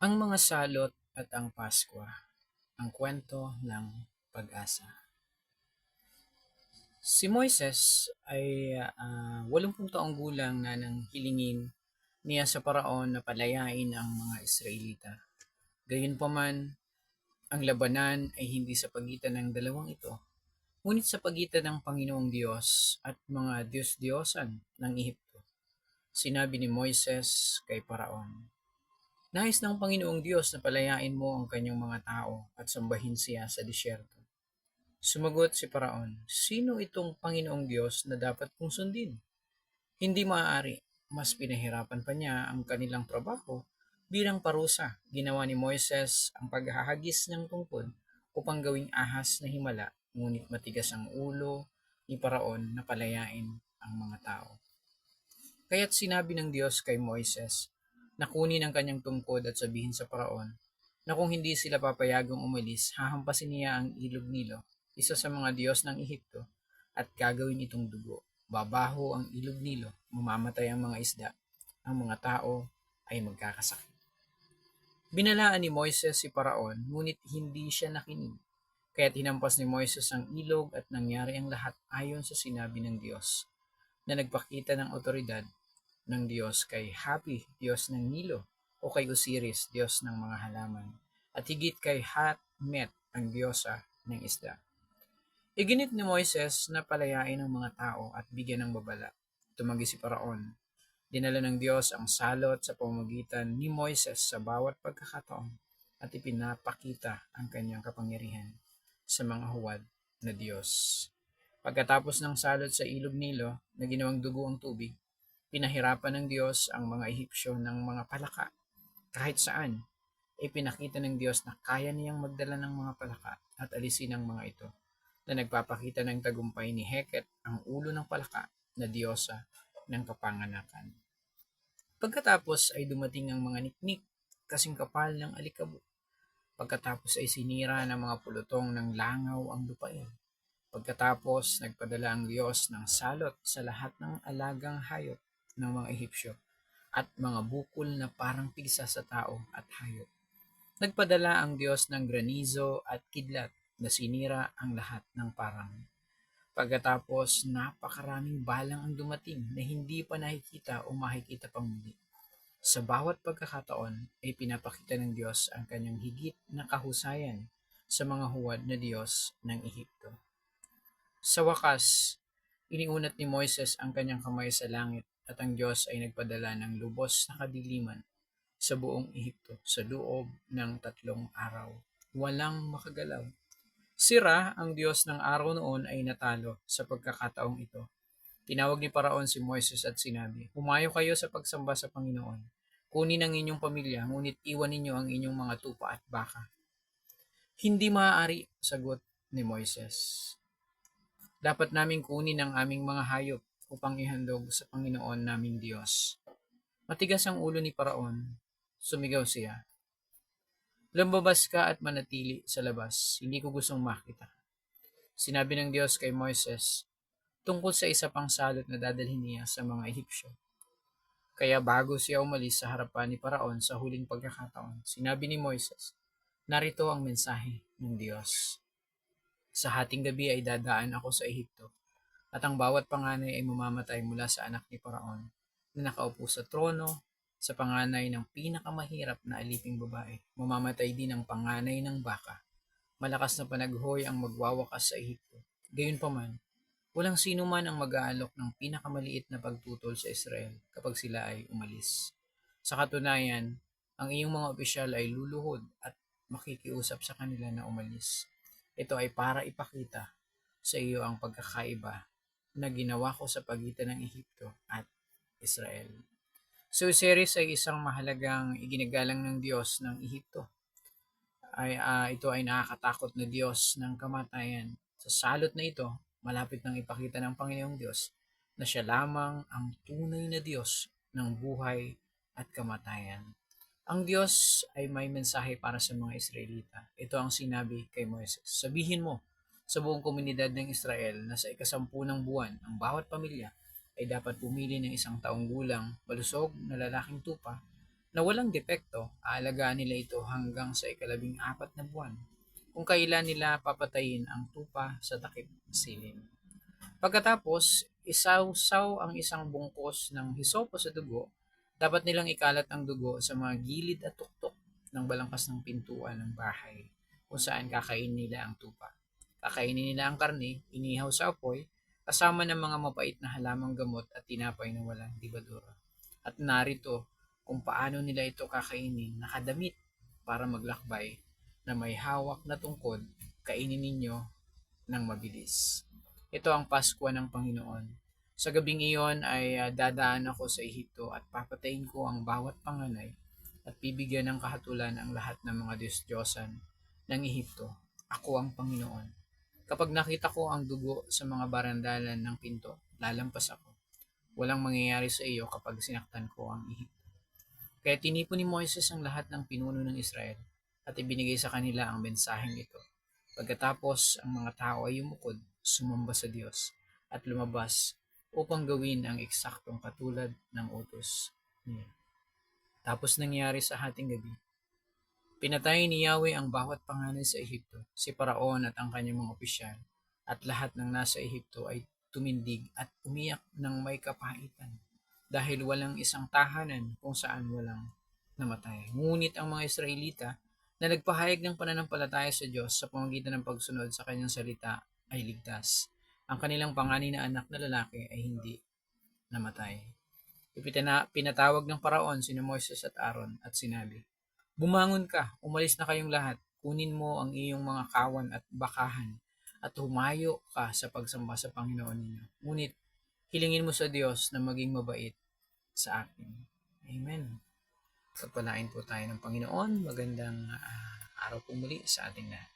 Ang mga salot at ang Pasko, ang kwento ng pag-asa. Si Moises ay 80 taong gulang na nang hilingin niya sa paraon na palayain ang mga Israelita. Gayunpaman, ang labanan ay hindi sa pagitan ng dalawang ito, ngunit sa pagitan ng Panginoong Diyos at mga Diyos-Diyosan ng Ehipto. Sinabi ni Moises kay Paraon, "Nais ng Panginoong Diyos na palayain mo ang kanyang mga tao at sambahin siya sa disyerto." Sumagot si Paraon, "Sino itong Panginoong Diyos na dapat kong sundin? Hindi maaari." Mas pinahirapan pa niya ang kanilang trabaho bilang parusa. Ginawa ni Moises ang paghahagis ng tungkod upang gawing ahas na himala, ngunit matigas ang ulo ni Paraon na palayain ang mga tao. Kaya't sinabi ng Diyos kay Moises na kunin ang kanyang tungkod at sabihin sa Paraon na kung hindi sila papayagang umalis, hahampasin niya ang ilog Nilo, isa sa mga Diyos ng Ehipto, at gagawin itong dugo. Babaho ang ilog Nilo, mamamatay ang mga isda, ang mga tao ay magkakasakit. Binalaan ni Moises si Paraon, ngunit hindi siya nakinig. Kaya't hinampas ni Moises ang ilog at nangyari ang lahat ayon sa sinabi ng Diyos, na nagpakita ng otoridad ng Diyos kay Hapi, Diyos ng Nilo, o kay Osiris, Diyos ng mga halaman, at higit kay Hatmet, ang Diyosa ng isda. Iginit ni Moises na palayain ang mga tao at bigyan ng babala. Tumagi si Paraon. Dinala ng Diyos ang salot sa pamamagitan ni Moises sa bawat pagkakataon at ipinapakita ang kanyang kapangyarihan sa mga huwad na Diyos. Pagkatapos ng salot sa ilog Nilo na ginawang dugo ang tubig, pinahirapan ng Diyos ang mga Ehipsyo ng mga palaka. Kahit saan, ipinakita ng Diyos na kaya niyang magdala ng mga palaka at alisin ang mga ito, na nagpapakita ng tagumpay ni Heket, ang ulo ng palaka na diyosa ng kapanganakan. Pagkatapos ay dumating ang mga niknik, kasing kapal ng alikabok. Pagkatapos ay sinira ng mga pulutong ng langaw ang lupain. Pagkatapos, nagpadala ang Diyos ng salot sa lahat ng alagang hayop ng mga Ehipsyo at mga bukol na parang pigsa sa tao at hayop. Nagpadala ang Diyos ng granizo at kidlat na sinira ang lahat ng parang. Pagkatapos, napakaraming balang ang dumating na hindi pa nakikita o makikita pang muli. Sa bawat pagkakataon ay pinapakita ng Diyos ang kanyang higit na kahusayan sa mga huwad na Diyos ng Ehipto. Sa wakas, iniunat ni Moises ang kanyang kamay sa langit at ang Diyos ay nagpadala ng lubos na kadiliman sa buong Ehipto sa loob ng 3 araw. Walang makagalaw. Sira, ang Diyos ng araw noon, ay natalo sa pagkakataong ito. Tinawag ni Paraon si Moises at sinabi, "Humayo kayo sa pagsamba sa Panginoon. Kunin ang inyong pamilya, ngunit iwan ninyo ang inyong mga tupa at baka." "Hindi maaari," sagot ni Moises. "Dapat naming kunin ang aming mga hayop upang ihandog sa Panginoon naming Diyos." Matigas ang ulo ni Paraon. Sumigaw siya, "Lumabas ka at manatili sa labas. Hindi ko gustong makita." Sinabi ng Diyos kay Moises tungkol sa isa pang salot na dadalhin niya sa mga Ehipsyo. Kaya bago siya umalis sa harapan ni Paraon sa huling pagkakataon, sinabi ni Moises, "Narito ang mensahe ng Diyos. Sa hating gabi ay dadaan ako sa Ehipto, at ang bawat panganay ay mamamatay mula sa anak ni Paraon na nakaupo sa trono, sa panganay ng pinakamahirap na aliping babae. Mamamatay din ang panganay ng baka. Malakas na panaghoy ang magwawakas sa Ehipto. Gayunpaman, walang sino man ang mag-aalok ng pinakamaliit na pagtutol sa Israel kapag sila ay umalis. Sa katunayan, ang iyong mga opisyal ay luluhod at makikiusap sa kanila na umalis. Ito ay para ipakita sa iyo ang pagkakaiba na ginawa ko sa pagitan ng Ehipto at Israel." So, Osiris ay isang mahalagang iginagalang ng Diyos ng Ehipto. Ito ay nakakatakot na Diyos ng kamatayan. Sa salot na ito, malapit nang ipakita ng Panginoong Diyos na siya lamang ang tunay na Diyos ng buhay at kamatayan. Ang Diyos ay may mensahe para sa mga Israelita. Ito ang sinabi kay Moises, "Sabihin mo sa buong komunidad ng Israel na sa ika-10 ng buwan, ang bawat pamilya ay dapat pumili ng isang taong gulang, malusog na lalaking tupa na walang depekto, aalagaan nila ito hanggang sa ika-14 na buwan, kung kailan nila papatayin ang tupa sa takip siling. Pagkatapos, isawsaw ang isang bungkos ng hisopo sa dugo. Dapat nilang ikalat ang dugo sa mga gilid at tuktok ng balangkas ng pintuan ng bahay kung saan kakainin nila ang tupa. Kakainin nila ang karne, inihaw sa apoy, kasama ng mga mapait na halamang gamot at tinapay na walang dibadura. At narito kung paano nila ito kakainin, nakadamit para maglakbay na may hawak na tungkod, kainin ninyo ng mabilis. Ito ang Pasko ng Panginoon. Sa gabing iyon ay dadaan ako sa Ehipto at papatayin ko ang bawat panganay at bibigyan ng kahatulan ang lahat ng mga Diyos-Diyosan ng Ehipto. Ako ang Panginoon. Kapag nakita ko ang dugo sa mga barandalan ng pinto, lalampas ako. Walang mangyayari sa iyo kapag sinaktan ko ang Ehipto. Kaya tinipon ni Moises ang lahat ng pinuno ng Israel at ibinigay sa kanila ang mensaheng ito. Pagkatapos ang mga tao ay yumukod, sumamba sa Diyos at lumabas upang gawin ang eksaktong katulad ng utos niya. Tapos nangyari sa hating gabi, pinatay ni Yahweh ang bawat panganay sa Ehipto, si Paraon at ang kanyang mga opisyal, at lahat ng nasa Ehipto ay tumindig at umiyak ng may kapaitan, dahil walang isang tahanan kung saan walang namatay. Ngunit ang mga Israelita na nagpahayag ng pananampalataya sa Diyos sa pamamagitan ng pagsunod sa kanyang salita ay ligtas. Ang kanilang panganay na anak na lalaki ay hindi namatay. Pinatawag ng Paraon sina Moises at Aaron at sinabi, "Bumangon ka, umalis na kayong lahat, kunin mo ang iyong mga kawan at bakahan at humayo ka sa pagsamba sa Panginoon ninyo. Ngunit hilingin mo sa Diyos na maging mabait sa akin." Amen. Pagpalain po tayo ng Panginoon. Magandang araw po muli sa ating lahat.